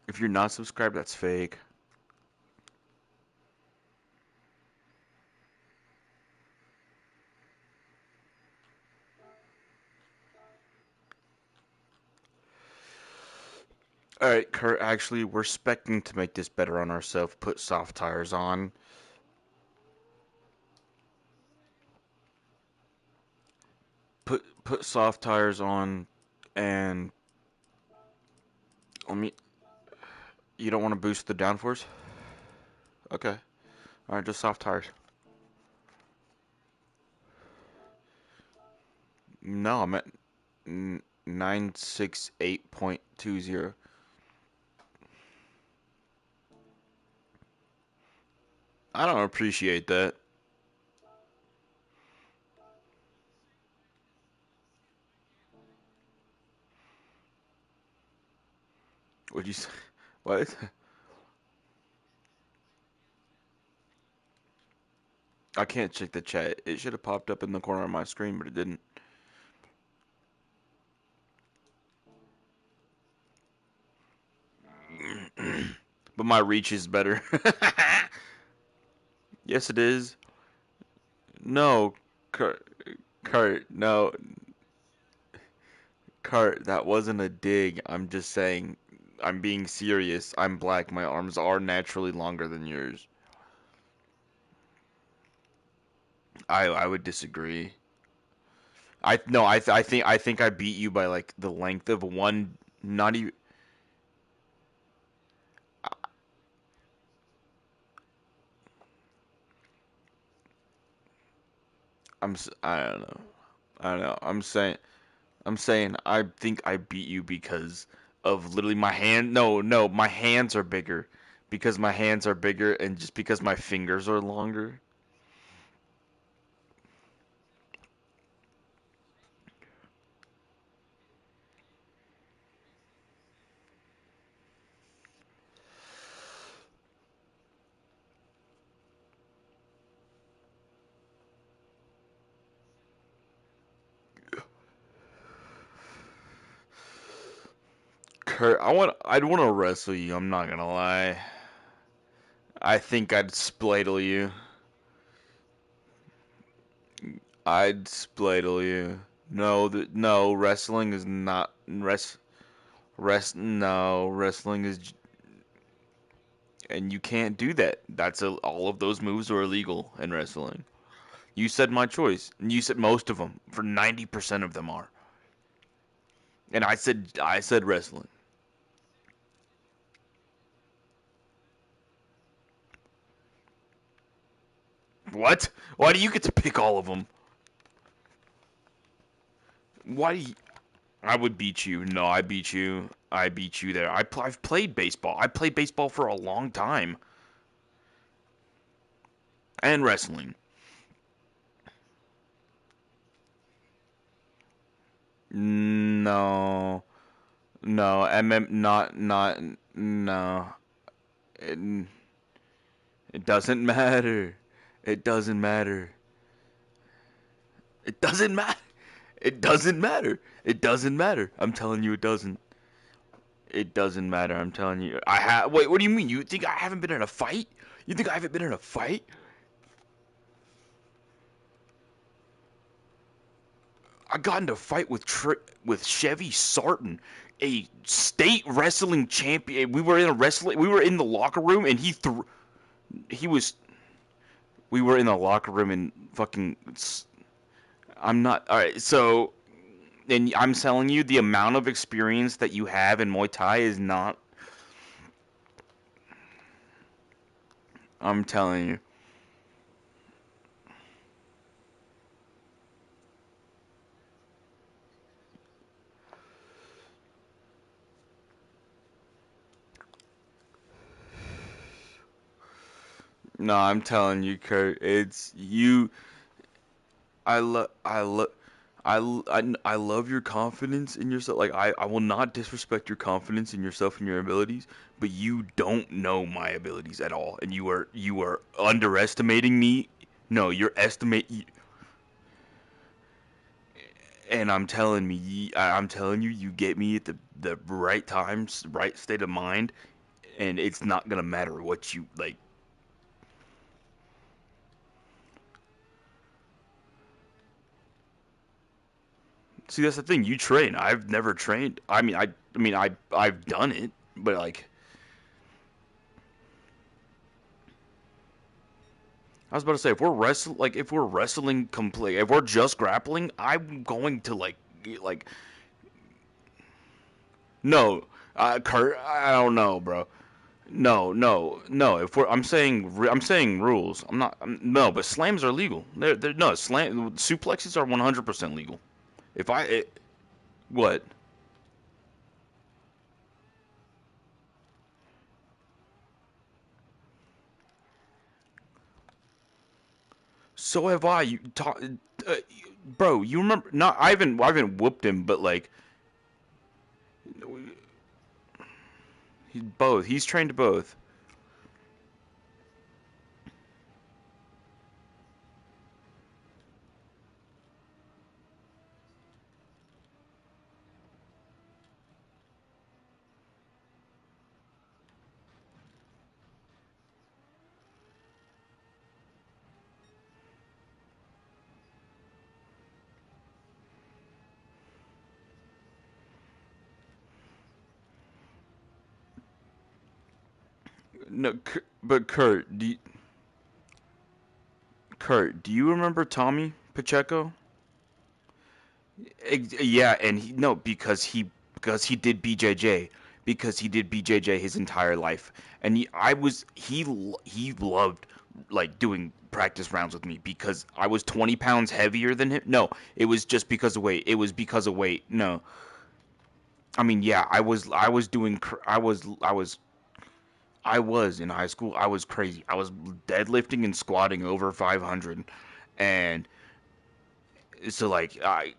If you're not subscribed, that's fake. Alright, Kurt, actually, we're expecting to make this better on ourselves. Put soft tires on. Put soft tires on, and let me. You don't want to boost the downforce? Okay. Alright, just soft tires. No, I'm at 968.20. I don't appreciate that. Would you say? What? I can't check the chat. It should have popped up in the corner of my screen, but it didn't. But my reach is better. Yes, it is. No, Kurt, no, Kurt, that wasn't a dig. I'm just saying, I'm being serious. I'm black. My arms are naturally longer than yours. I would disagree. I no, I think I beat you by like the length of one. Not even. I don't know. I don't know. I'm saying I think I beat you because of literally my hand. No, no, my hands are bigger because my hands are bigger and just because my fingers are longer. Kurt, I'd want to wrestle you. I'm not gonna lie. I think I'd spladle you. I'd spladle you. No, wrestling is not no, wrestling is, and you can't do that. All of those moves are illegal in wrestling. You said my choice, and you said most of them. For 90% of them are, and I said wrestling. What? Why do you get to pick all of them? Why? I would beat you. No, I beat you. I beat you there. I've played baseball. I played baseball for a long time, and wrestling. No, no, not no. It, it doesn't matter. It doesn't matter. It doesn't matter. It doesn't matter. It doesn't matter. I'm telling you, it doesn't. It doesn't matter. I'm telling you. I have. Wait. What do you mean? You think I haven't been in a fight? You think I haven't been in a fight? I got into a fight with Chevy Sarton, a state wrestling champion. We were in the locker room, and he was. We were in the locker room and fucking. I'm not. All right. So, and I'm telling you, the amount of experience that you have in Muay Thai is not. I'm telling you. No, I'm telling you, Kurt. It's you. I love. I love your confidence in yourself. Like I will not disrespect your confidence in yourself and your abilities, but you don't know my abilities at all, and you are underestimating me. No, you're estimate. And I'm telling you, you get me at the right times, right state of mind, and it's not gonna matter what you like. See, that's the thing. You train. I've never trained. I've done it, but like I was about to say, if we're wrestling complete, if we're just grappling, I'm going to like, no, Kurt, I don't know, bro. No, no, no. I'm saying rules. No, but slams are legal. No, suplexes are 100% legal. If I, what? So have I. Uh, bro. You remember? Not. I haven't whooped him, but like, both. He's trained both. No, but Kurt, do you remember Tommy Pacheco? Yeah, and no, because he did BJJ, because he did BJJ his entire life, and he loved like doing practice rounds with me because I was 20 pounds heavier than him. No, it was just because of weight. It was because of weight. No, I mean, yeah, I was in high school. I was crazy. I was deadlifting and squatting over 500, and so like I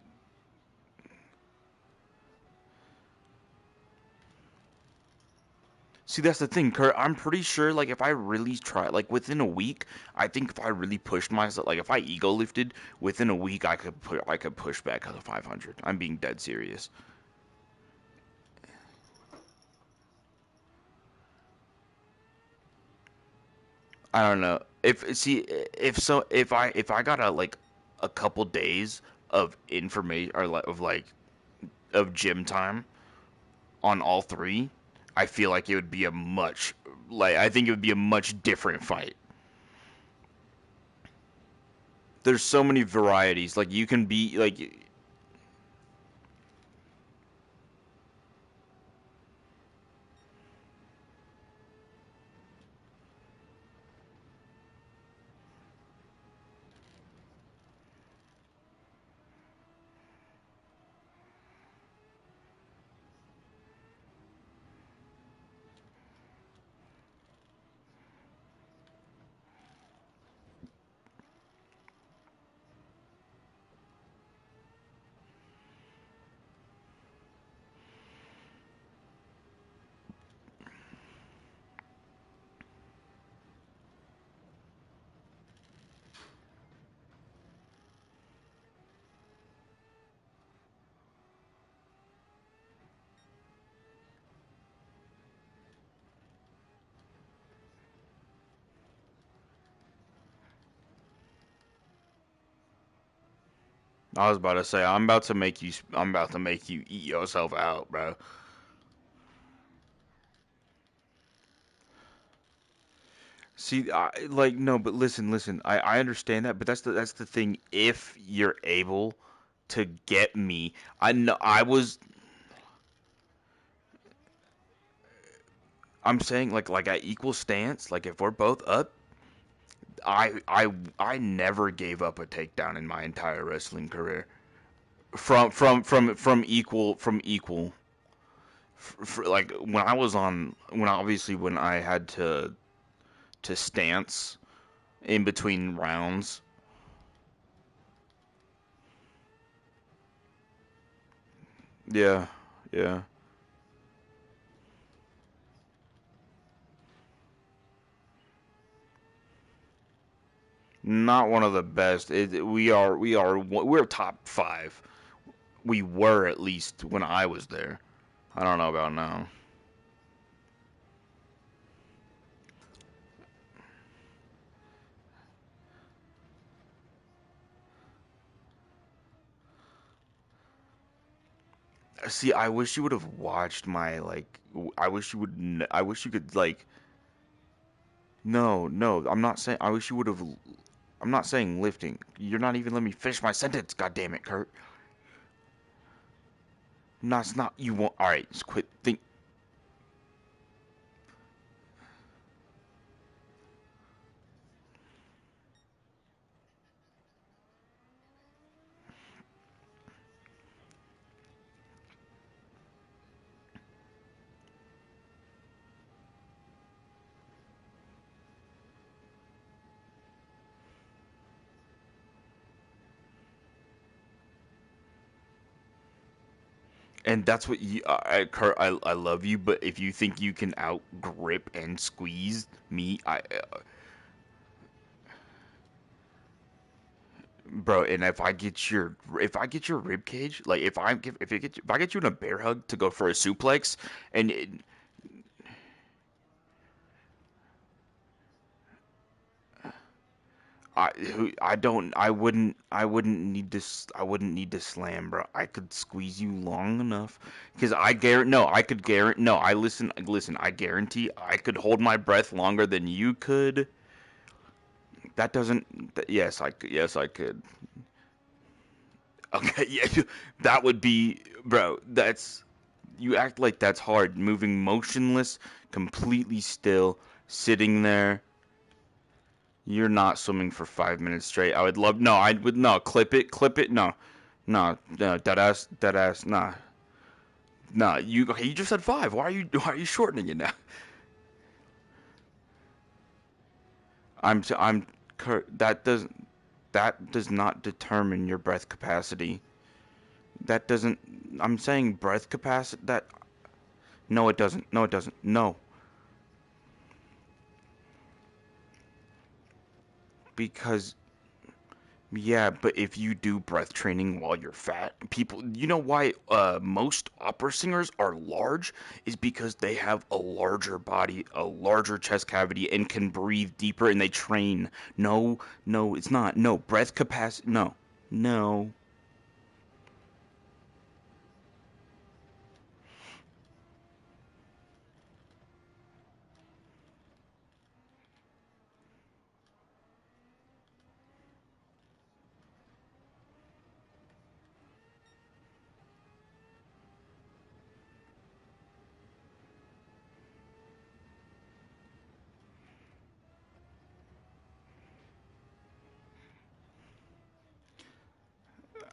see, that's the thing, Kurt. I'm pretty sure, like, if I really try, like, within a week, I think if I really pushed myself, like, if I ego lifted within a week, I could push back to 500. I'm being dead serious. I don't know if I got a couple days of information or of gym time on all three, I feel like it would be a much I think it would be a much different fight. There's so many varieties. Like you can be like I was about to say, I'm about to make you eat yourself out, bro. See, no, but listen. I understand that, but that's the thing. If you're able to get me, I know I'm saying like at equal stance. Like if we're both up, I never gave up a takedown in my entire wrestling career. From equal. Like when I had to stance in between rounds. Yeah, yeah. Not one of the best. We're top five. We were at least when I was there. I don't know about now. See, I wish you would have watched my like. I wish you would. I wish you could like. No, no, I'm not saying. I wish you would have. I'm not saying lifting. You're not even letting me finish my sentence. God damn it, Kurt. No, it's not. You won't. All right, just quit. Think. And that's what you. Kurt, I love you, but if you think you can out grip and squeeze me, bro. And if I get your rib cage, like if I get you in a bear hug to go for a suplex, and I wouldn't need this. I wouldn't need to slam, bro. I could squeeze you long enough because I guarantee. No, I could guarantee. No, I listen. I guarantee I could hold my breath longer than you could. That doesn't. Yes, yes, I could. Okay, yeah, that would be, bro. That's you act like that's hard. Moving motionless, completely still, sitting there. You're not swimming for 5 minutes straight. I would love. No, I would no. Clip it. No, no. Dead ass. Nah, nah. You okay? You just said five. Why are you shortening it now? I'm. That does not determine your breath capacity. That doesn't. I'm saying breath capacity. That no, it doesn't. No, it doesn't. No, because yeah, but if you do breath training while you're fat, people, you know why most opera singers are large is because they have a larger body, a larger chest cavity, and can breathe deeper, and they train. No, no, it's not. No, breath capacity. No, no.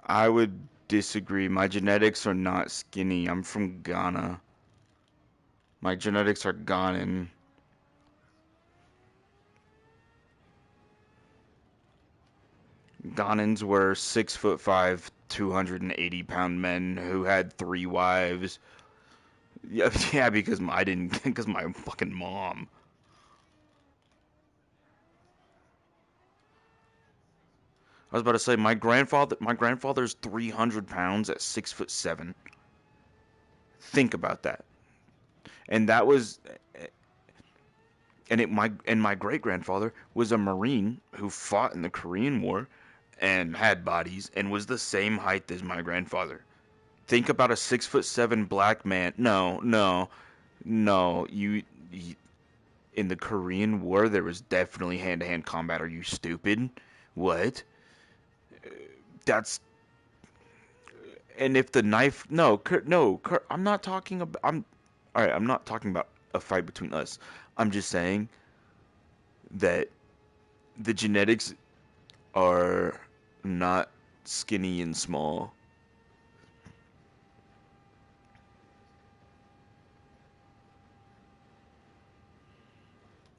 I would disagree. My genetics are not skinny. I'm from Ghana. My genetics are Ghanan. Ghanans were 6'5", 280 pound men who had three wives. Yeah, yeah, because I didn't, because my fucking mom. I was about to say my grandfather's 300 pounds at 6'7". Think about that. And that was, and my great grandfather was a Marine who fought in the Korean War, and had bodies and was the same height as my grandfather. Think about a 6'7" black man. No, no, no. You in the Korean War, there was definitely hand-to-hand combat. Are you stupid? What? That's and if the knife, no, Kurt, no, Kurt, I'm not talking about. All right. I'm not talking about a fight between us. I'm just saying that the genetics are not skinny and small.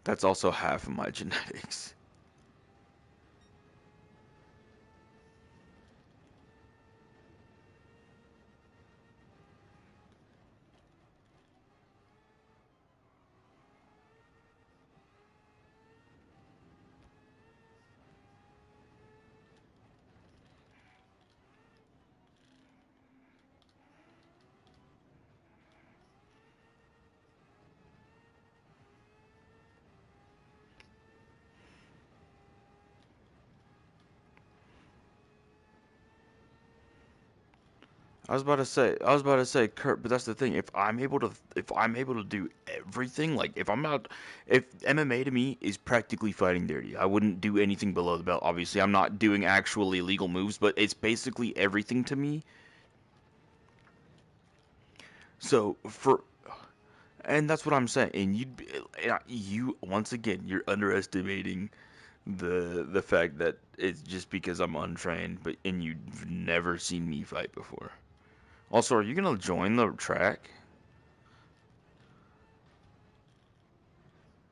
That's also half of my genetics. I was about to say, Kurt, but that's the thing. If I'm able to do everything, like if I'm not, if MMA to me is practically fighting dirty, I wouldn't do anything below the belt. Obviously, I'm not doing actually illegal moves, but it's basically everything to me. So for, and that's what I'm saying. And you once again, you're underestimating the fact that it's just because I'm untrained, but and you've never seen me fight before. Also, are you gonna join the track?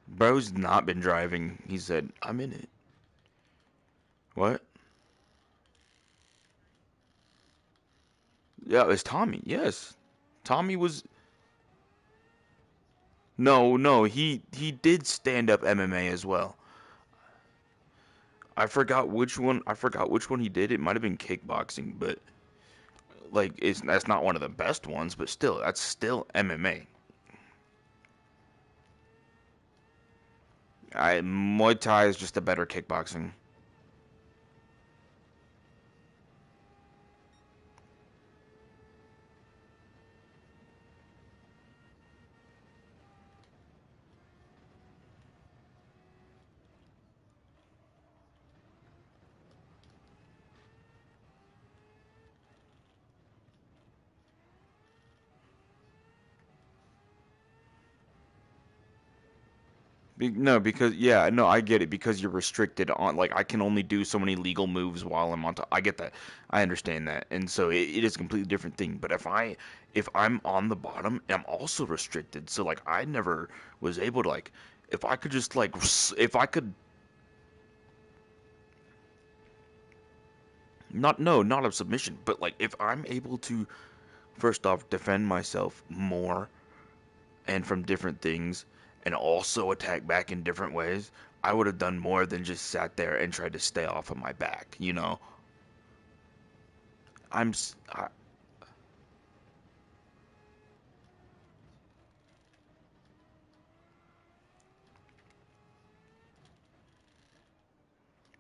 Bro's not been driving. He said, I'm in it. What? Yeah, it's Tommy. Yes. Tommy was no, no, he did stand up MMA as well. I forgot which one he did. It might have been kickboxing, but like it's that's not one of the best ones, but still, that's still MMA. Muay Thai is just a better kickboxing. No, because yeah, no, I get it because you're restricted on like I can only do so many legal moves while I'm on top. I get that. I understand that. And so it is a completely different thing. But if I'm on the bottom, I'm also restricted. So like I never was able to like if I could just like if I could not no, not a submission, but like if I'm able to first off defend myself more and from different things and also attack back in different ways, I would have done more than just sat there and tried to stay off of my back, you know? I'm s- I,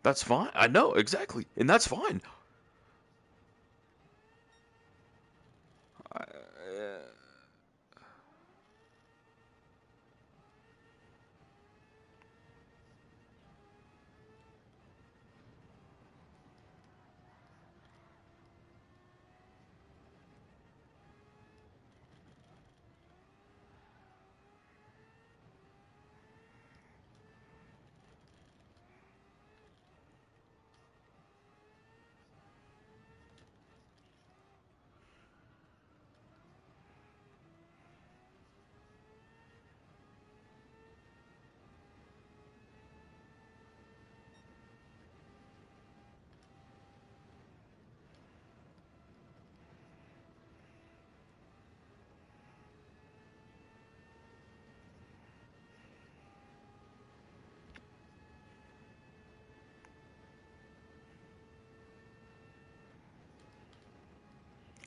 that's fine. I know exactly. And that's fine. I,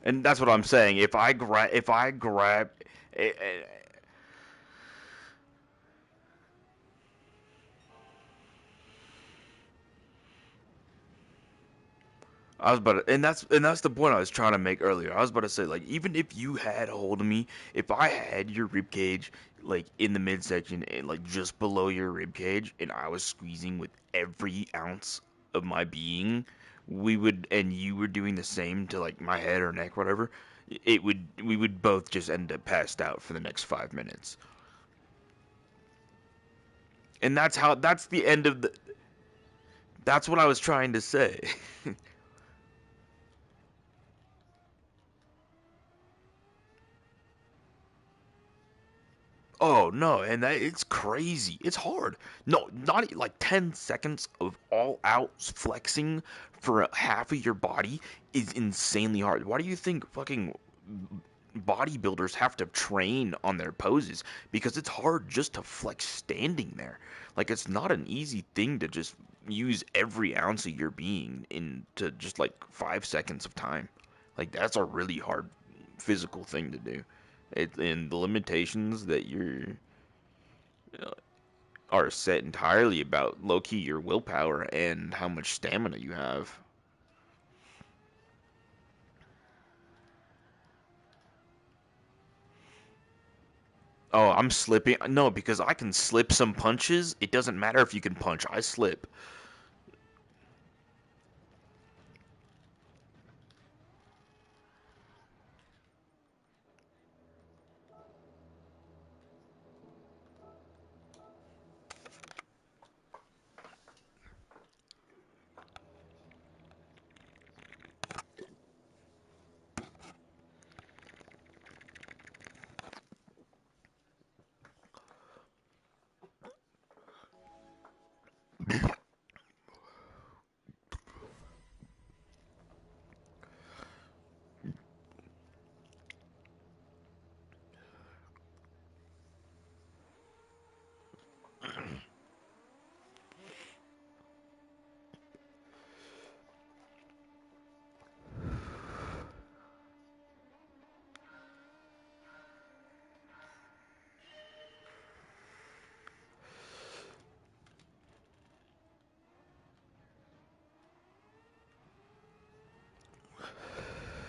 and that's what I'm saying. If I grab eh, eh, I was about to, and that's the point I was trying to make earlier. I was about to say like even if you had a hold of me, if I had your rib cage like in the midsection and like just below your rib cage, and I was squeezing with every ounce of my being, we would and you were doing the same to like my head or neck, whatever. It would we would both just end up passed out for the next 5 minutes, and that's the end of the. That's what I was trying to say. Oh no, and it's crazy. It's hard. No, not like 10 seconds of all out flexing for half of your body is insanely hard. Why do you think fucking bodybuilders have to train on their poses? Because it's hard just to flex standing there. Like it's not an easy thing to just use every ounce of your being into just like 5 seconds of time. Like that's a really hard physical thing to do. And the limitations that you're are set entirely about low key your willpower and how much stamina you have. Oh, I'm slipping. No, because I can slip some punches. It doesn't matter if you can punch. I slip.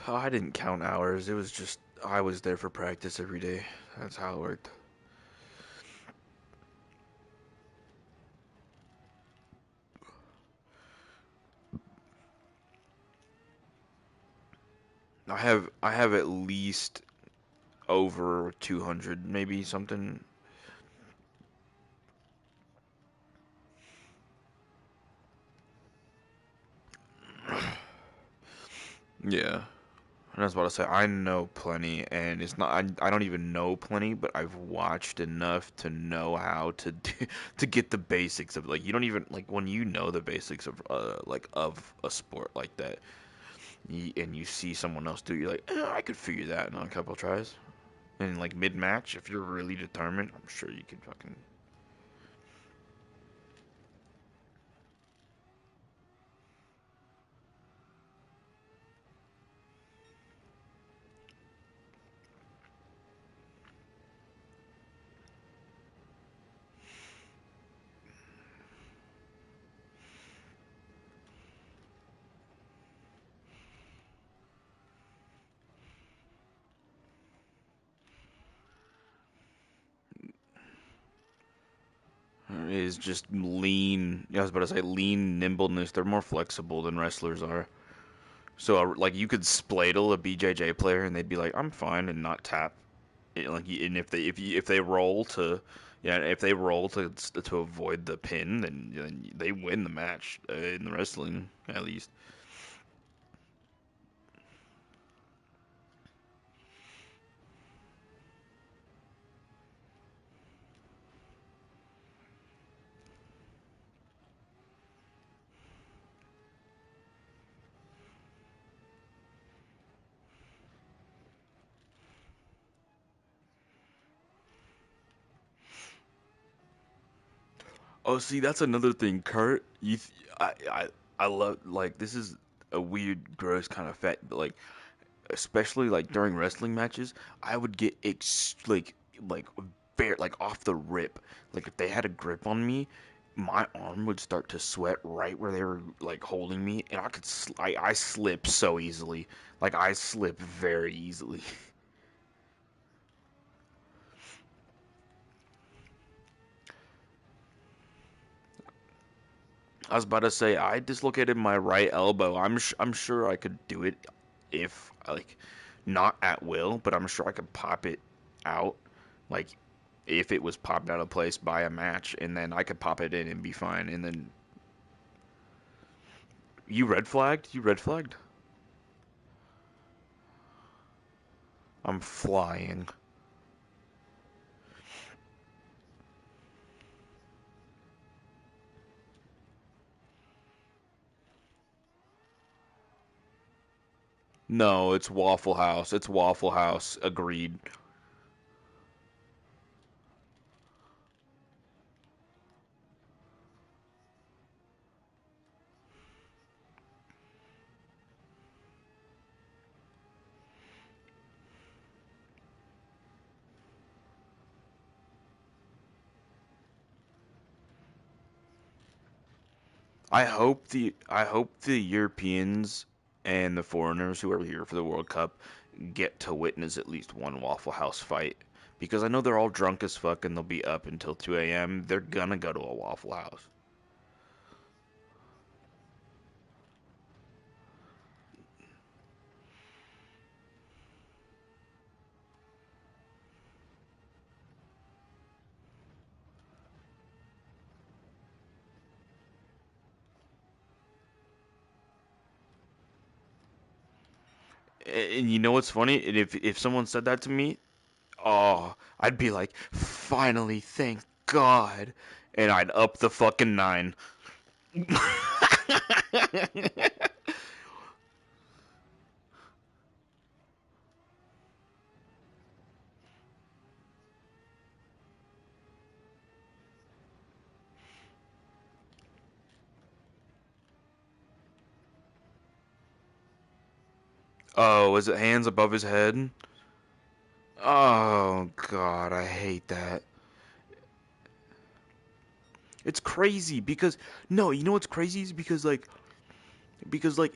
Oh, I didn't count hours. It was just I was there for practice every day. That's how it worked. I have at least over 200, maybe something. Yeah. And I was about to say I know plenty, and it's not I don't even know plenty, but I've watched enough to know how to do, to get the basics of like you don't even like when you know the basics of like of a sport like that, and you see someone else do, it, you're like, I could figure that in a couple tries. And like mid match, if you're really determined, I'm sure you can fucking. Is just lean. I was about to say lean nimbleness. They're more flexible than wrestlers are. So like you could spladle a BJJ player and they'd be like, I'm fine and not tap. Like and if they roll to yeah if they roll to avoid the pin then they win the match in the wrestling at least. Oh, see, that's another thing, Kurt. I love like this is a weird, gross kind of fact, but like especially like during wrestling matches, I would get like bare like off the rip. Like if they had a grip on me, my arm would start to sweat right where they were like holding me, and I slip so easily. Like I slip very easily. I was about to say I dislocated my right elbow. I'm sure I could do it if like not at will, but I'm sure I could pop it out like if it was popped out of place by a match, and then I could pop it in and be fine. And then you red flagged? You red flagged? I'm flying. No, it's Waffle House. It's Waffle House. Agreed. I hope the Europeans and the foreigners who are here for the World Cup get to witness at least one Waffle House fight because I know they're all drunk as fuck and they'll be up until 2 a.m. They're gonna go to a Waffle House. And you know what's funny? And if someone said that to me, oh, I'd be like, finally, thank God, and I'd up the fucking nine. Oh, is it hands above his head? Oh God, I hate that. It's crazy because no, you know what's crazy is because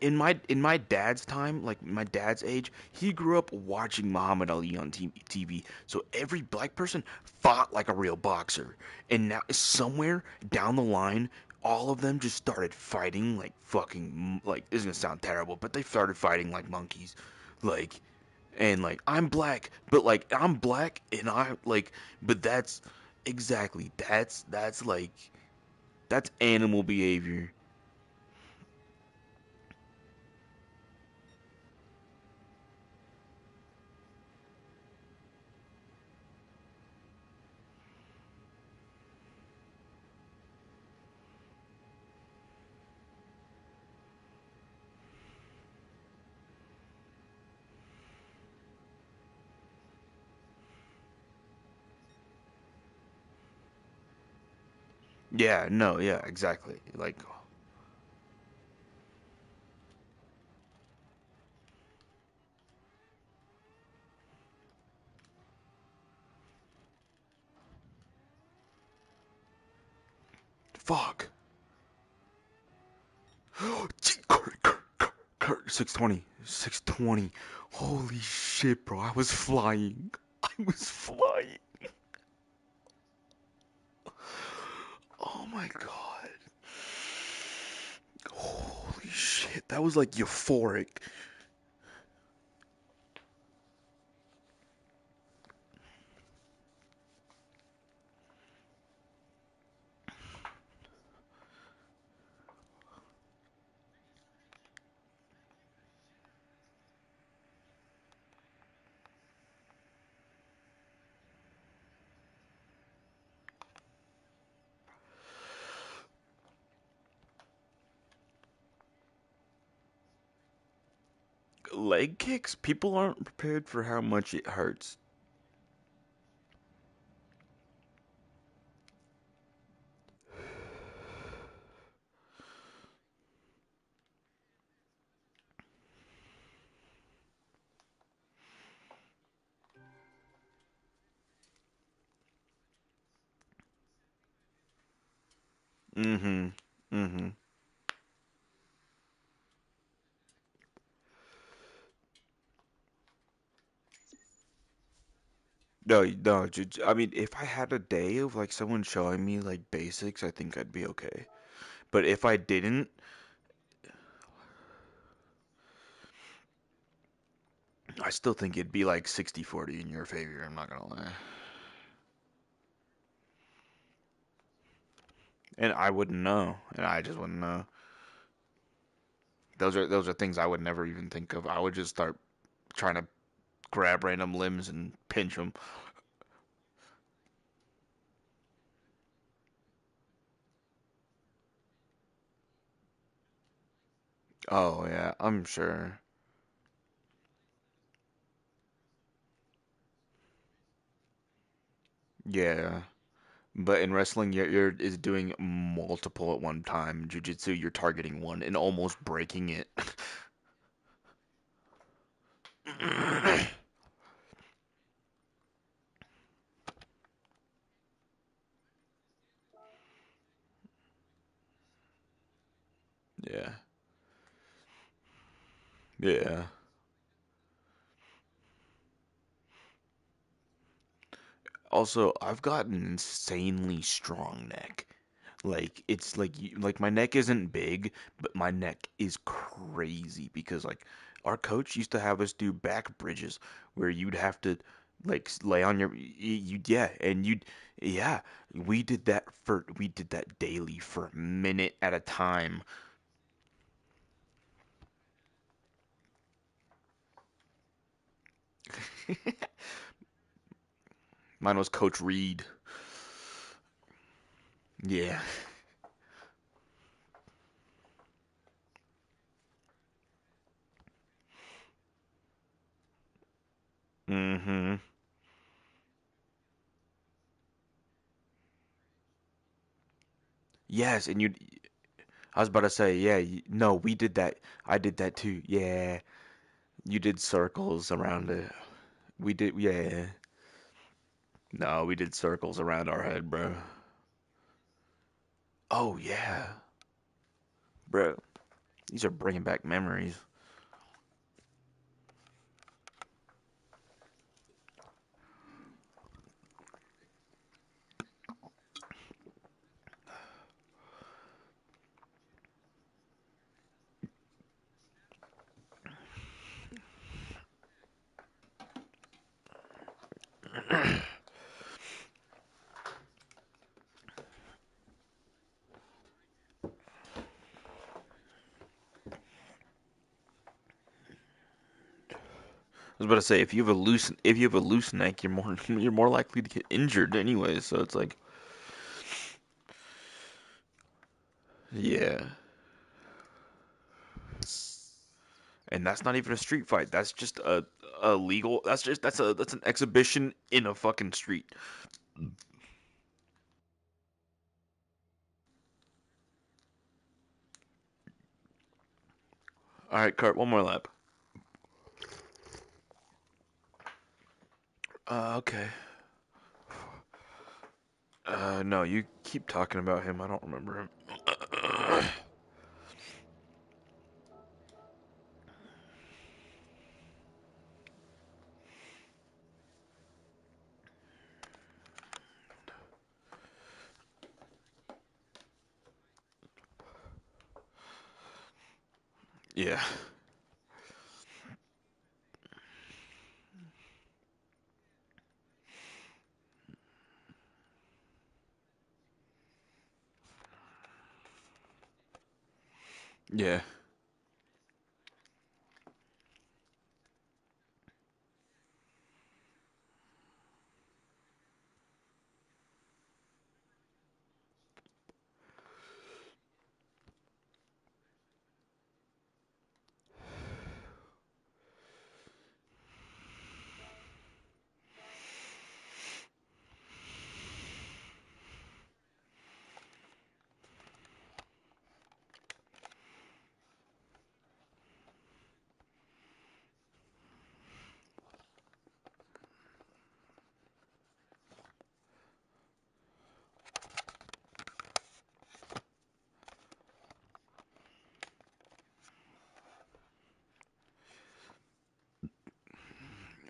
in my dad's time, like my dad's age, he grew up watching Muhammad Ali on TV. So every black person fought like a real boxer. And now somewhere down the line, all of them just started fighting like fucking like this is gonna sound terrible, but they started fighting like monkeys, like and like I'm black, but like I'm black and I like, but that's exactly that's like that's animal behavior. Yeah, no, yeah, exactly. Like, fuck. 620. 620. Holy shit, bro. I was flying. I was flying. Oh my god. Holy shit. That was like euphoric. Leg kicks? People aren't prepared for how much it hurts. Mm hmm. Mm hmm. No, no. I mean, if I had a day of like someone showing me like basics, I think I'd be okay. But if I didn't, I still think it'd be like 60-40 in your favor. I'm not gonna lie. And I wouldn't know, and I just wouldn't know. Those are things I would never even think of. I would just start trying to grab random limbs and pinch them. Oh yeah, I'm sure. Yeah, but in wrestling, you're is doing multiple at one time. Jiu-jitsu, you're targeting one and almost breaking it. Yeah, yeah. Also, I've got an insanely strong neck. Like it's like like my neck isn't big, but my neck is crazy because like our coach used to have us do back bridges where you'd have to like lay on your you yeah, and you'd yeah, we did that daily for a minute at a time. Mine was Coach Reed. Yeah. Mm-hmm. Yes, and you I was about to say, yeah, no, we did that. I did that too. Yeah. You did circles around it. We did, yeah. No, we did circles around our head, bro. Oh, yeah. Bro, these are bringing back memories. I was about to say, if you have a loose neck, you're more likely to get injured anyway. So it's like, yeah. And that's not even a street fight. That's just a legal. That's an exhibition in a fucking street. All right, Kurt, one more lap. Okay. No, you keep talking about him. I don't remember him. Yeah. Yeah.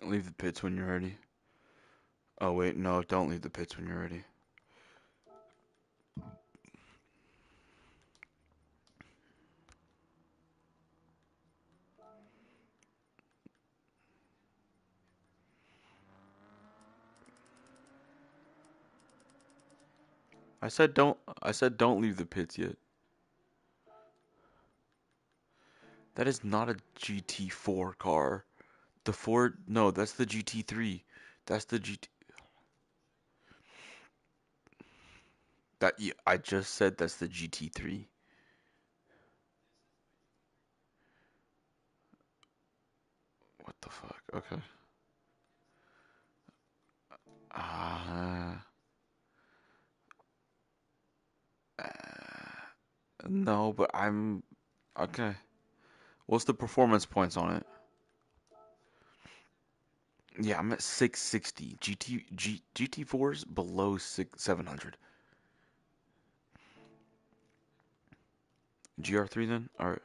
Leave the pits when you're ready. Oh wait, no, don't leave the pits when you're ready. I said don't leave the pits yet. That is not a GT4 car. The Ford, no, that's the GT3. That's the GT. That yeah, I just said that's the GT3. What the fuck? Okay. Ah. No, but I'm okay. What's the performance points on it? Yeah, I'm at 660. GT4's below 700. GR3 then? All right.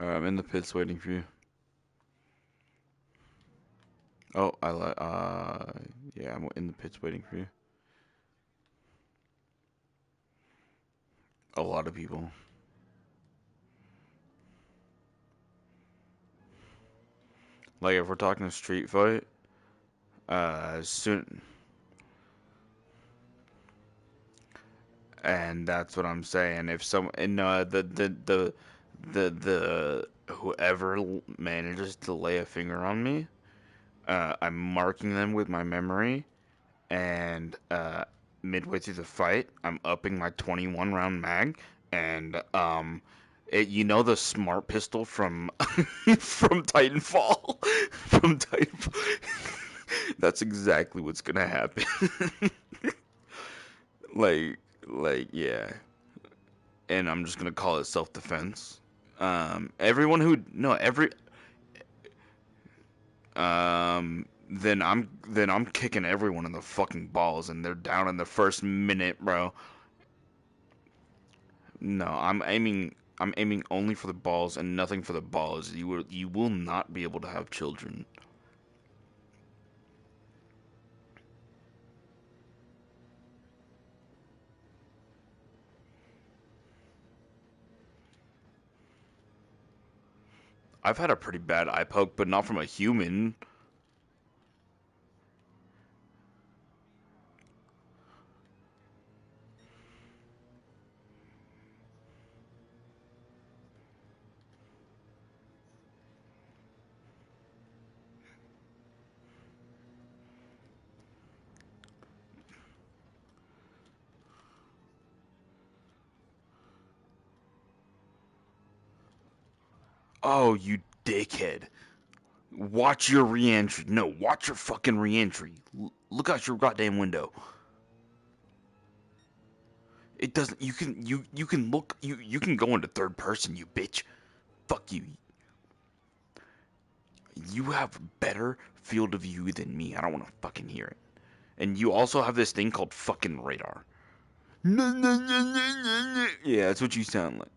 I'm in the pits waiting for you. Oh, yeah, I'm in the pits waiting for you. A lot of people. Like if we're talking a street fight, soon, and that's what I'm saying. If some, and the whoever manages to lay a finger on me, I'm marking them with my memory, and midway through the fight, I'm upping my 21 round mag, and you know the smart pistol from from Titanfall, from Titanfall. That's exactly what's gonna happen. like, yeah, and I'm just gonna call it self defense. Everyone who no every then I'm kicking everyone in the fucking balls, and they're down in the first minute, bro. No, I'm aiming only for the balls and nothing for the balls. You will not be able to have children. I've had a pretty bad eye poke, but not from a human. Oh, you dickhead. Watch your reentry. No, watch your fucking reentry. Look out your goddamn window. It doesn't. You can look. You can go into third person. You bitch. Fuck you. You have better field of view than me. I don't want to fucking hear it. And you also have this thing called fucking radar. Yeah, that's what you sound like.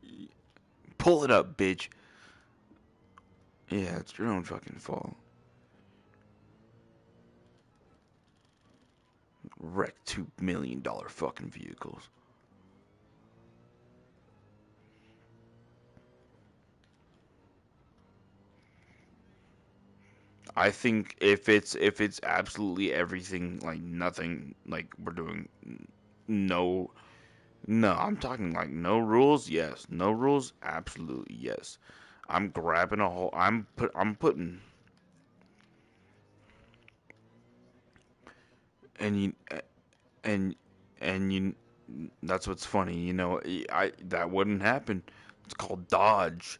Pull it up, bitch. Yeah, it's your own fucking fault. Wreck $2 million fucking vehicles. I think if it's absolutely everything, like nothing, like we're doing no, no, I'm talking like no rules, yes. No rules, absolutely yes. I'm grabbing a whole I'm putting and you and and you that's what's funny, I that wouldn't happen. It's called dodge.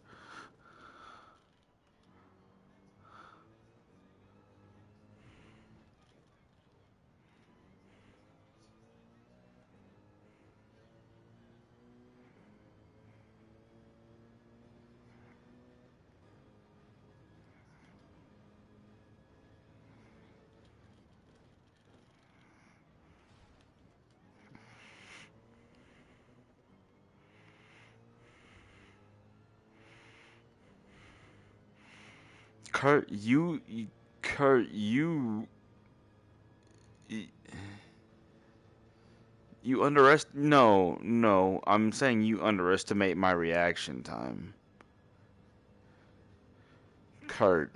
Kurt, Kurt, you you no, no, I'm saying you underestimate my reaction time. Kurt,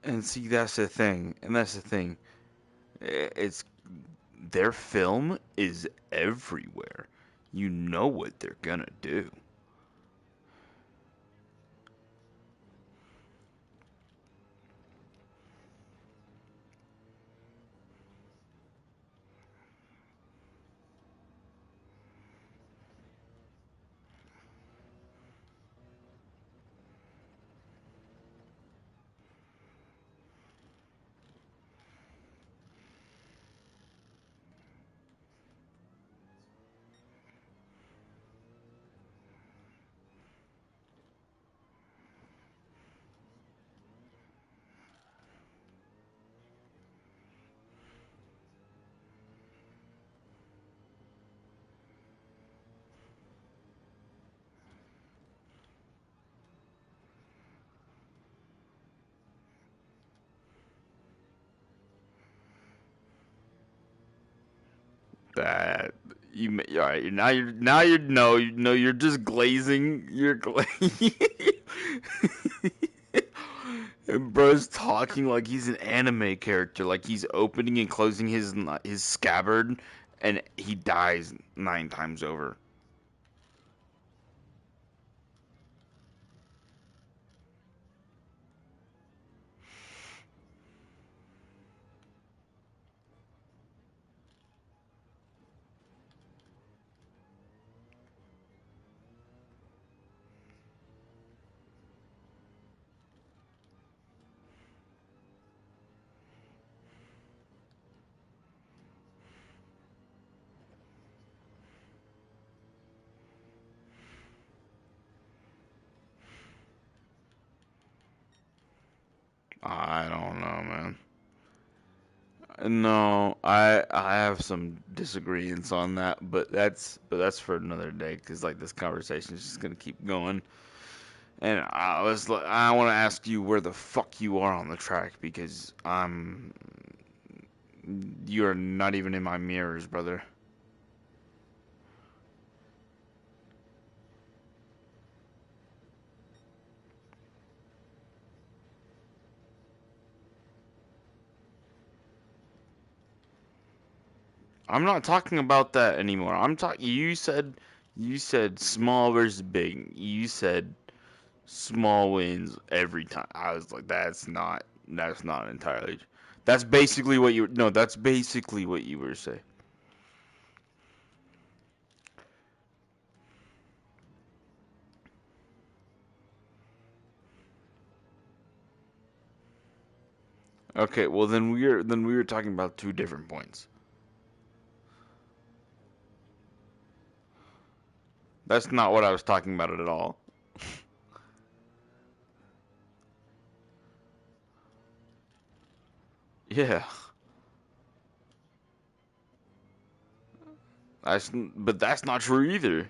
And see, that's the thing. And that's the thing. It's their film is everywhere. You know what they're gonna do. That you all right? You're no, you're just glazing. You're glazing. And bro's talking like he's an anime character, like he's opening and closing his scabbard, and he dies 9 times over. I don't know, man. No, I have some disagreements on that, but that's for another day because like this conversation is just gonna keep going. And I want to ask you where the fuck you are on the track because you're not even in my mirrors, brother. I'm not talking about that anymore. I'm talking. You said small versus big. You said small wins every time. I was like, that's not entirely. That's basically what you. No, that's basically what you were saying. Okay, well then we were talking about two different points. That's not what I was talking about at all. Yeah, but that's not true either.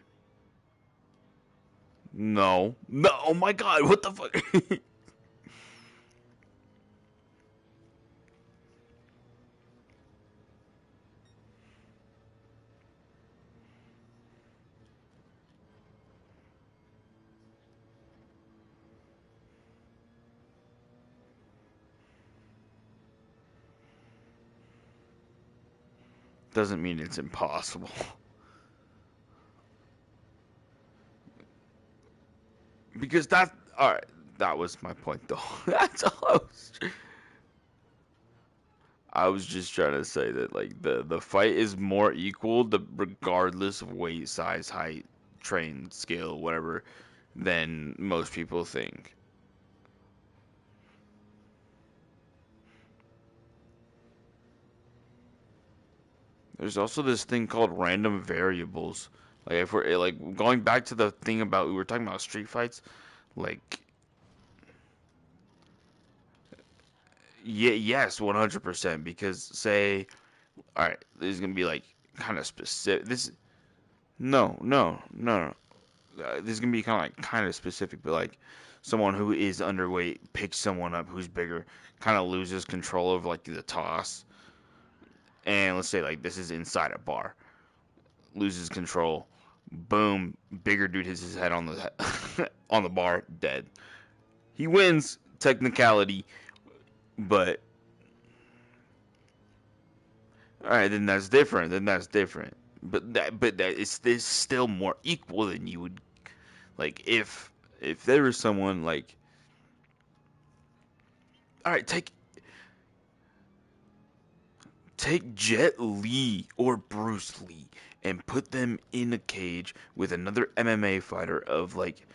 No, no. Oh my God, what the fuck? Doesn't mean it's impossible. Because that, all right, that was my point though. That's all I was just trying to say that like the fight is more equal, regardless of weight, size, height, train, skill, whatever, than most people think. There's also this thing called random variables. Like if we're like going back to the thing about we were talking about street fights, like yeah, yes, 100%. Because say, all right, this is gonna be like kind of specific. No. This is gonna be kind of like kind of specific, but like someone who is underweight picks someone up who's bigger, kind of loses control of like the toss, and let's say like this is inside a bar, loses control, boom, bigger dude hits his head on the on the bar, dead. He wins technicality. But all right, then that's different. Then that's different. But that is this still more equal than you would like if there was someone like all right, take Jet Li or Bruce Lee and put them in a cage with another MMA fighter of like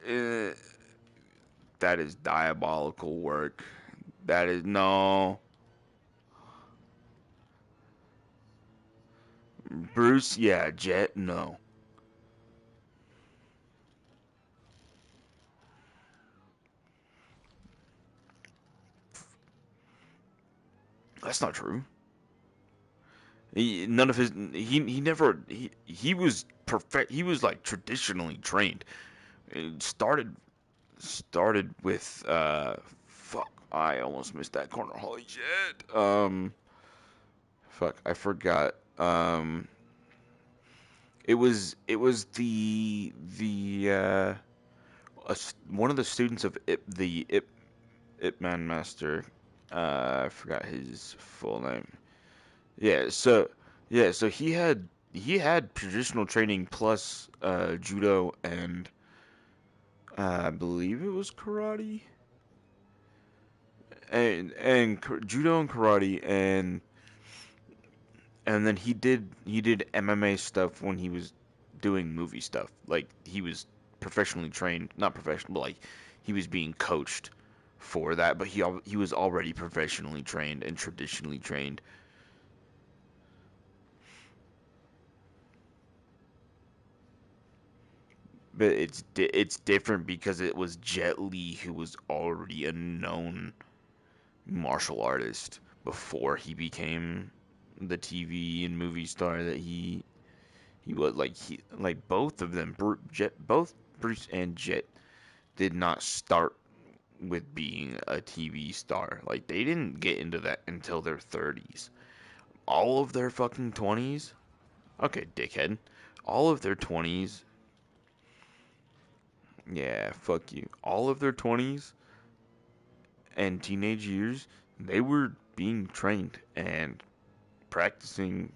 uh, that is diabolical work. That is no Bruce, yeah, Jet, no. That's not true. None of his he never he was perfect. He was like traditionally trained. It started with fuck. I almost missed that corner. Holy shit. Fuck. I forgot. It was one of the students of Ip Man Master. I forgot his full name. Yeah, so he had traditional training plus judo and I believe it was karate and judo and karate and then he did MMA stuff when he was doing movie stuff. Like he was professionally trained, not professional, but like he was being coached for that, but he was already professionally trained and traditionally trained. But it's different because it was Jet Li who was already a known martial artist before he became the TV and movie star that he was. Like both of them, both Bruce and Jet did not start with being a TV star. Like they didn't get into that until their 30s. All of their fucking 20s. Okay, dickhead. All of their 20s. Yeah, fuck you. All of their 20s and teenage years, they were being trained and practicing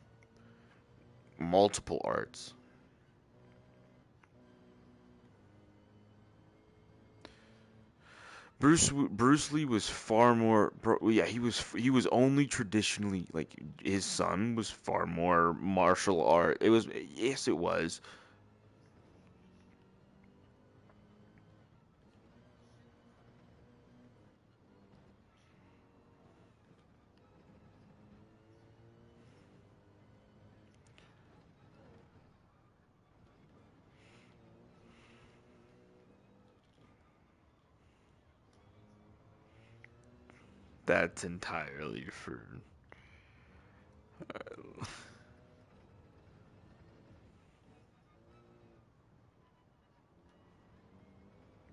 multiple arts. Bruce Lee was far more yeah, he was only traditionally like his son was far more martial art. It was yes it was. That's entirely for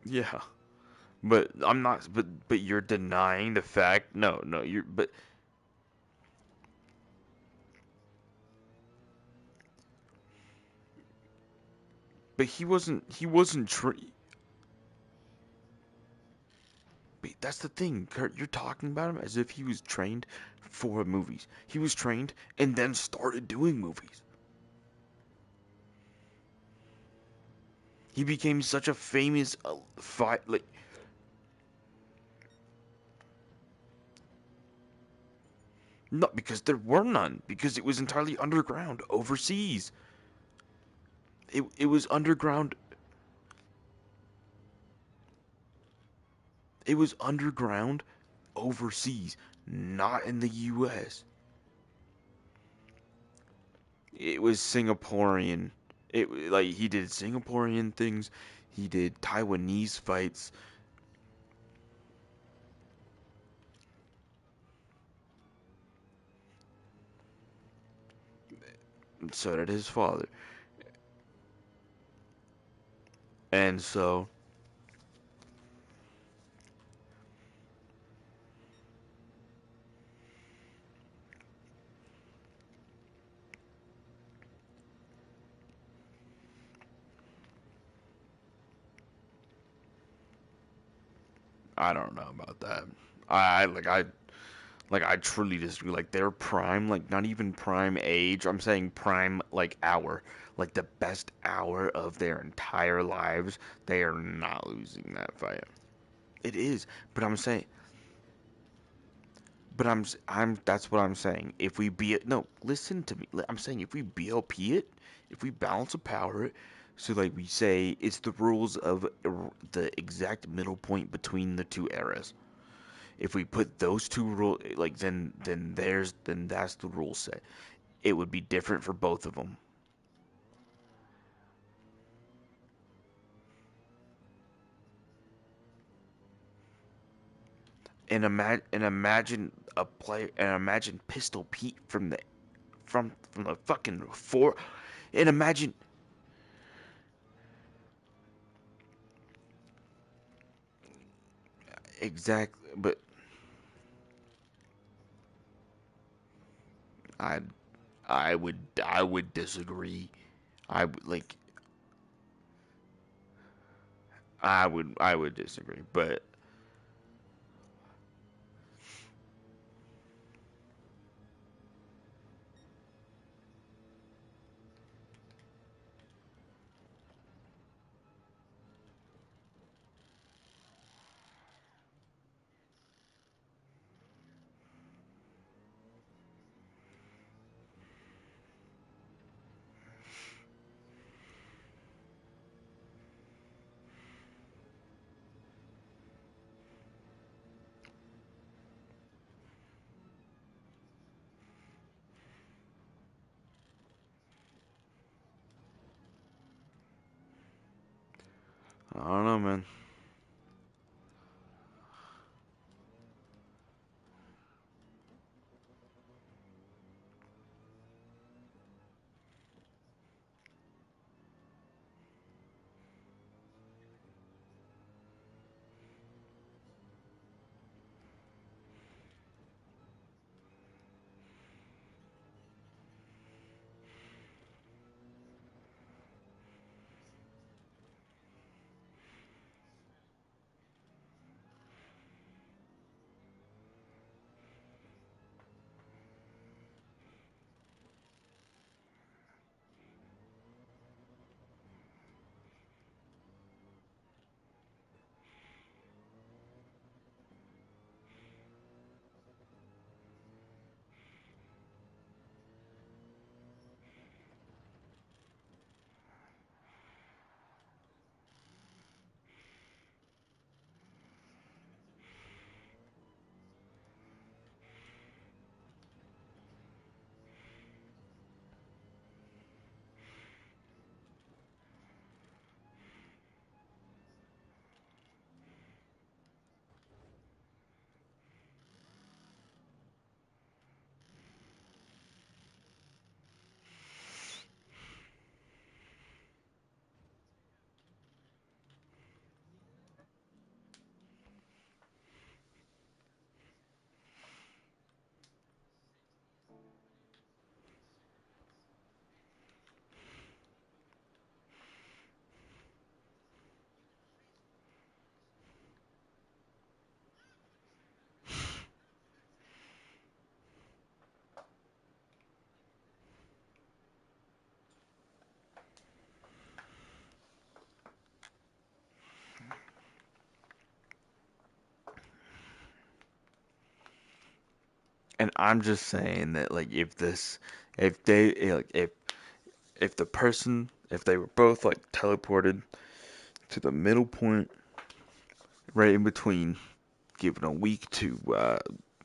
yeah. But I'm not but you're denying the fact. No, no, you're but he wasn't that's the thing, Kurt. You're talking about him as if he was trained for movies. He was trained and then started doing movies. He became such a famous fight. Like, not because there were none, because it was entirely underground overseas. It was underground. It was underground overseas, not in the U.S. It was Singaporean. It like he did Singaporean things. He did Taiwanese fights. So did his father. And so I don't know about that. I truly disagree. Like their prime, like not even prime age. I'm saying prime like hour, like the best hour of their entire lives. They are not losing that fight. It is, but I'm saying, I'm. That's what I'm saying. If we be it, no, listen to me. I'm saying if we BLP it, if we balance of power it, so like we say it's the rules of the exact middle point between the two eras. If we put those two rule like then that's the rule set. It would be different for both of them. And imagine Pistol Pete from the fucking four, and imagine exactly. But I I would disagree. I would like I would disagree. But I don't know, man. And I'm just saying that like if they like if the person if they were both like teleported to the middle point right in between, given a week to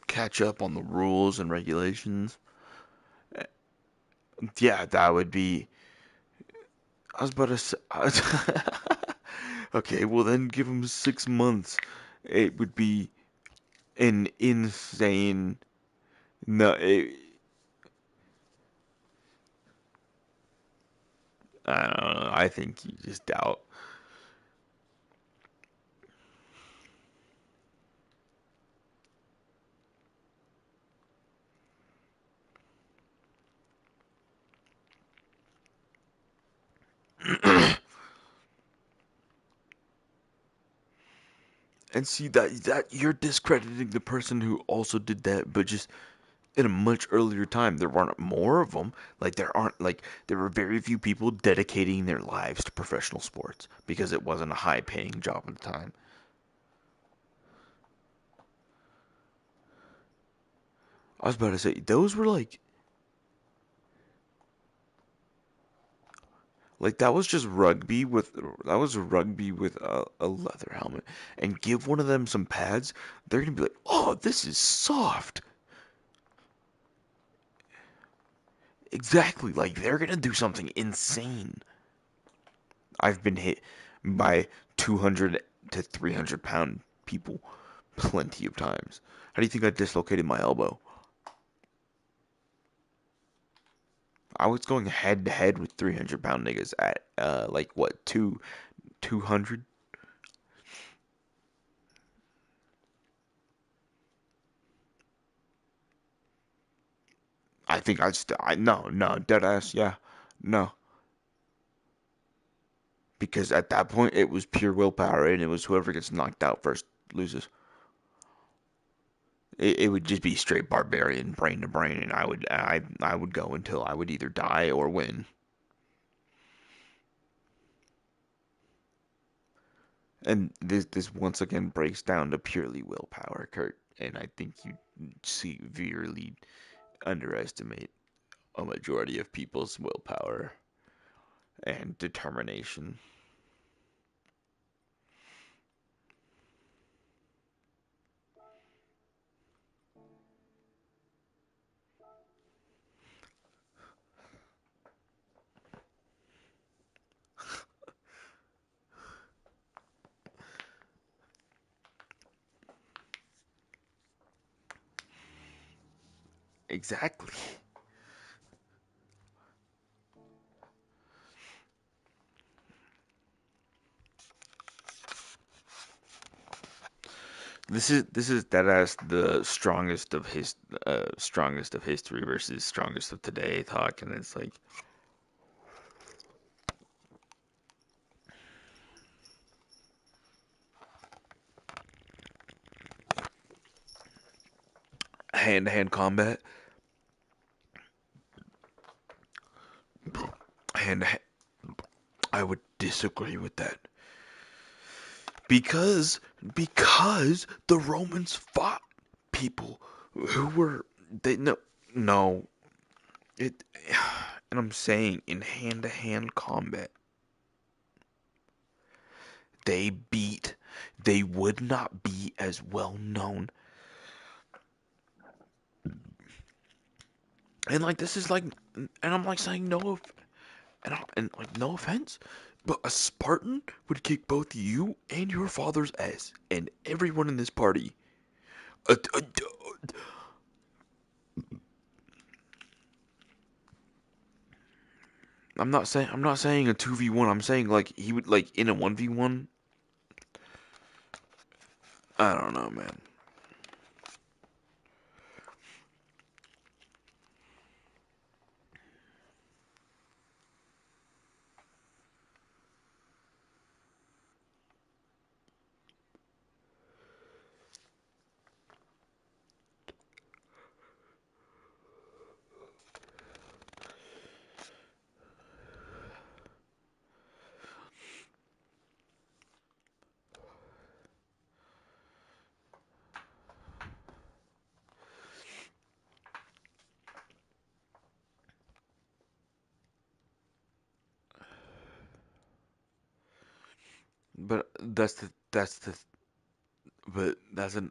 catch up on the rules and regulations. Yeah, that would be. I was about to say. Okay, well then give him 6 months. It would be an insane. No, I don't know. I think you just doubt. And see that you're discrediting the person who also did that, but just in a much earlier time. There weren't more of them. There were very few people dedicating their lives to professional sports because it wasn't a high paying job at the time. I was about to say those were like that was just rugby with that was rugby with a leather helmet, and give one of them some pads, they're gonna be like, oh, this is soft. Exactly, like they're gonna do something insane. I've been hit by 200 to 300 pound people plenty of times. How do you think I dislocated my elbow? I was going head to head with 300 pound niggas at like what 200. I think I no dead ass, yeah, no, because at that point it was pure willpower and it was whoever gets knocked out first loses. It would just be straight barbarian brain to brain, and I would go until I would either die or win. And this once again breaks down to purely willpower, Kurt. And I think you severely underestimate a majority of people's willpower and determination. Exactly. This is that as the strongest of history versus strongest of today talk, and it's like hand to hand combat, hand to hand. I would disagree with that because because the Romans fought people who were they no it and I'm saying in hand to hand combat they beat they would not be as well known. And like this is like and I'm like saying and like no offense, but a Spartan would kick both you and your father's ass and everyone in this party. Uh, uh, I'm not saying a 2v1. I'm saying like he would like in a 1v1. I don't know, man. But that's the but that's an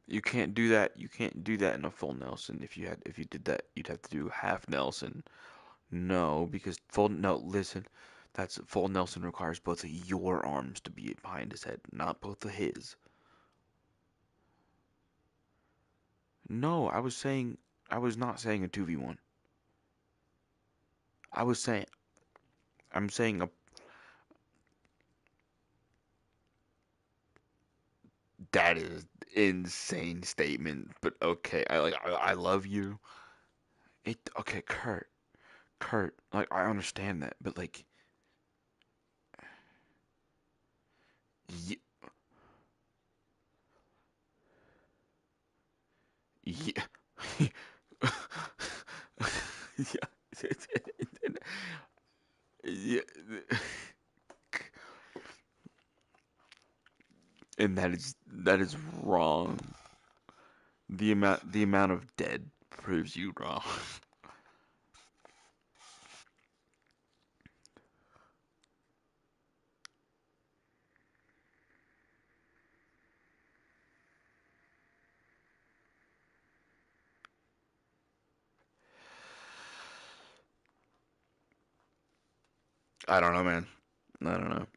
you can't do that. You can't do that in a full Nelson. If you did that, you'd have to do half Nelson. No, because full no, listen. That's full Nelson requires both of your arms to be behind his head, not both of his. No, I was not saying a 2v1. I was saying I'm saying a that is insane statement, but okay. I love you. It okay, Kurt. Kurt, like I understand that, but like, y yeah, yeah, yeah, and that is wrong. The amount of dead proves you wrong. I don't know, man. I don't know.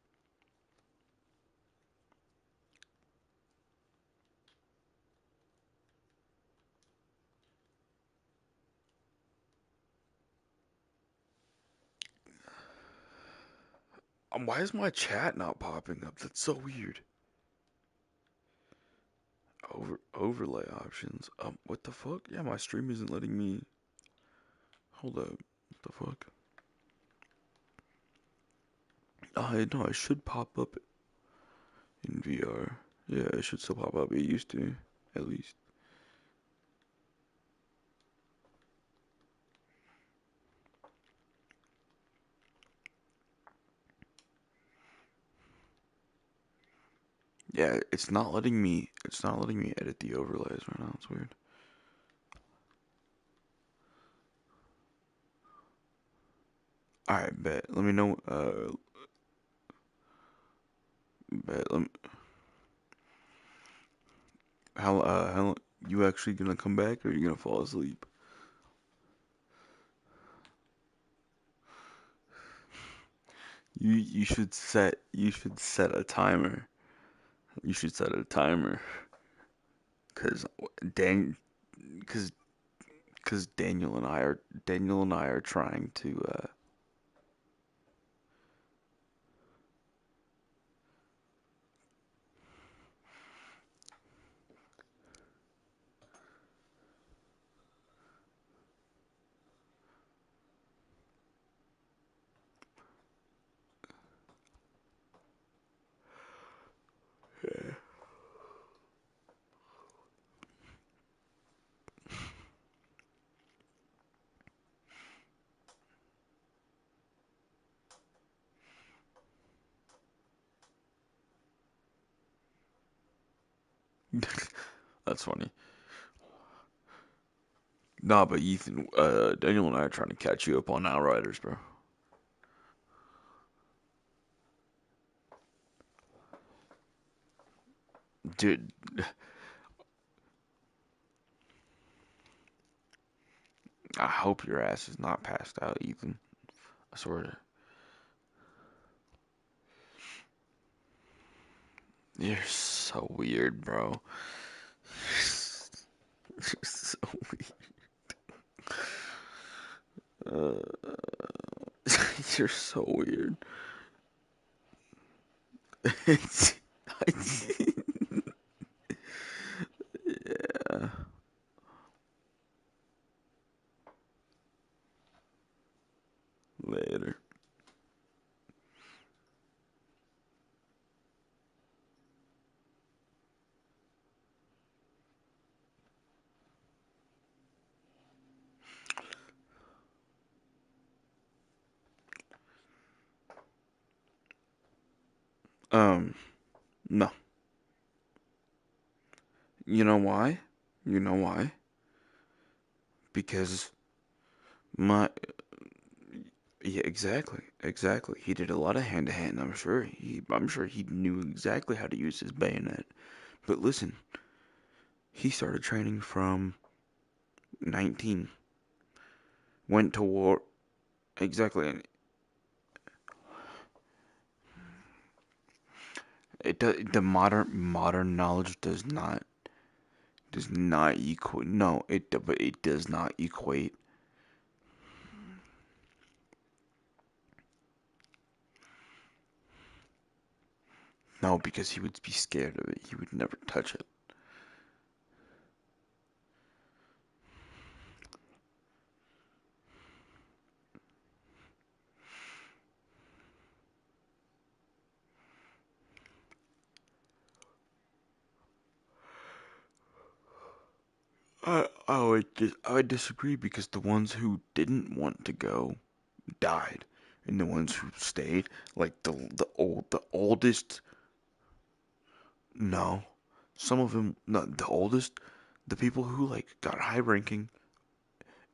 Why is my chat not popping up? That's so weird. Overlay options. What the fuck? Yeah, my stream isn't letting me. Hold up. What the fuck? I know I should pop up in VR. Yeah, it should still pop up. It used to, at least. Yeah, it's not letting me. It's not letting me edit the overlays right now. It's weird. All right, bet. Let me know. Bet. How you actually gonna come back or are you gonna fall asleep? You should set a timer. You should set a timer, cause Dan, cause cause Daniel and I are trying to. That's funny. Nah, but Ethan, Daniel and I are trying to catch you up on Outriders, bro. Dude, I hope your ass is not passed out, Ethan. I swear to. You're so weird, bro. You're so weird. You're so weird. It's, yeah. Later. Um, no. You know why? You know why? Because my yeah, exactly, exactly. He did a lot of hand to hand. I'm sure he knew exactly how to use his bayonet. But listen, he started training from 19, went to war. Exactly, and the modern knowledge does not equate. No, but it does not equate. No, because he would be scared of it. He would never touch it. I would disagree because the ones who didn't want to go died, and the ones who stayed, like the oldest, no, some of them, no, the oldest, the people who like got high ranking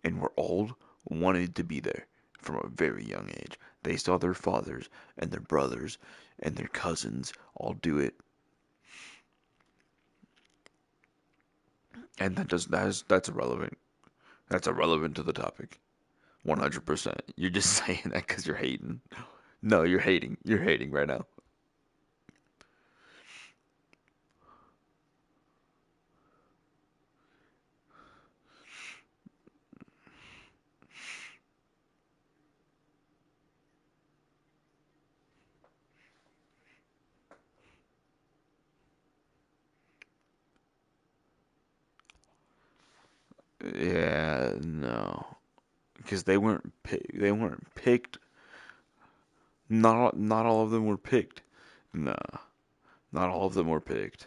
and were old wanted to be there from a very young age. They saw their fathers and their brothers and their cousins all do it, and that's irrelevant. That's irrelevant to the topic. 100%. You're just saying that because you're hating. No, you're hating. You're hating right now. Yeah, no, because they weren't picked. Not all of them were picked. No, not all of them were picked.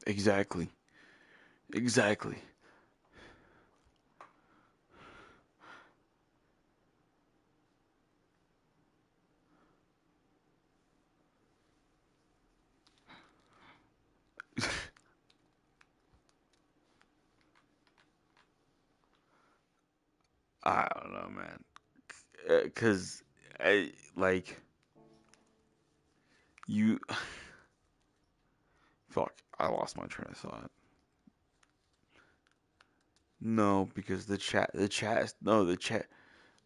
Exactly. Exactly. I don't know, man. Cause I like you. Fuck. I lost my train of thought. No, because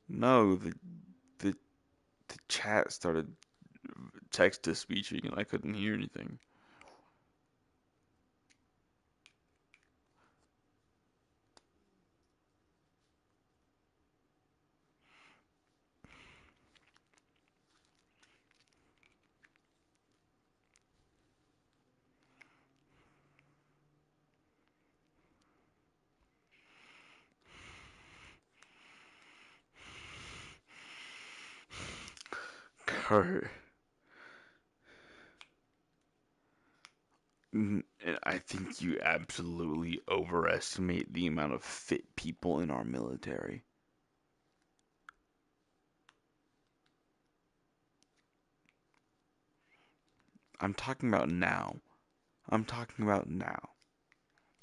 no, the the chat started text to speeching and I couldn't hear anything. Kurt, and I think you absolutely overestimate the amount of fit people in our military. I'm talking about now. I'm talking about now.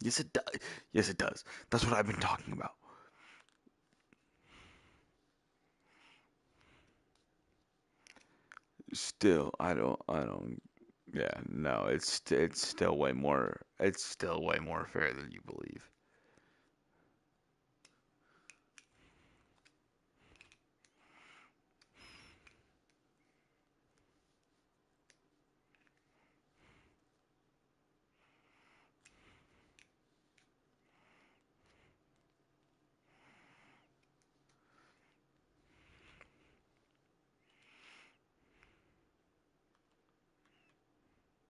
Yes, it does. Yes, it does. That's what I've been talking about. Still, I don't. Yeah, no, it's still way more. It's still way more fair than you believe.